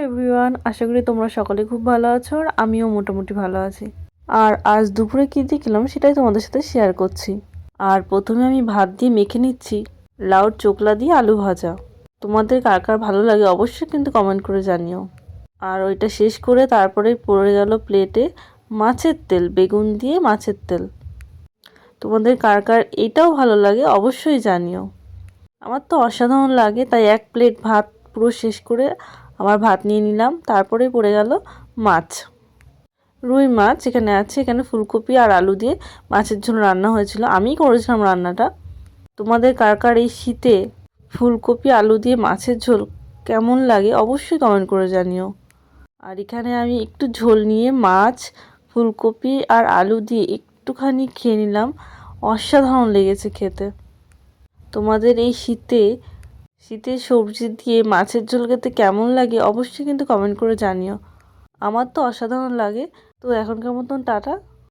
Everyone, আশা করি তোমরা সকলে খুব ভালো আছো আর আমিও মোটামুটি ভালো আছি। আর আজ দুপুরে কী দিয়ে খেলাম সেটাই তোমাদের সাথে শেয়ার করছি। আর প্রথমে আমি ভাত দিয়ে মেখে নিচ্ছি লাউর চোকলা দিয়ে আলু ভাজা। তোমাদের কার কার ভালো লাগে অবশ্যই কিন্তু কমেন্ট করে জানিও। আর ওইটা শেষ করে তারপরে পড়ে গেল প্লেটে মাছের তেল, বেগুন দিয়ে মাছের তেল। তোমাদের কার কার এটাও ভালো লাগে অবশ্যই জানিও। আমার তো অসাধারণ লাগে, তাই এক প্লেট ভাত পুরো শেষ করে আবার ভাত নিয়ে নিলাম। তারপরে পড়ে গেল মাছ, রুই মাছ এখানে আছে। এখানে ফুলকপি আর আলু দিয়ে মাছের ঝোল রান্না হয়েছিল, আমিই করেছিলাম রান্নাটা। তোমাদের কার কার এই শীতে ফুলকপি আলু দিয়ে মাছের ঝোল কেমন লাগে অবশ্যই কমেন্ট করে জানিও। আর এখানে আমি একটু ঝোল নিয়ে মাছ, ফুলকপি আর আলু দিয়ে একটুখানি খেয়ে নিলাম, অসাধারণ লেগেছে খেতে। তোমাদের এই শীতের সবজি দিয়ে মাছের ঝোল খেতে কেমন লাগে অবশ্যই কিন্তু কমেন্ট করে জানিও। আমার তো অসাধারণ লাগে। তো এখনকার মতন টাটা।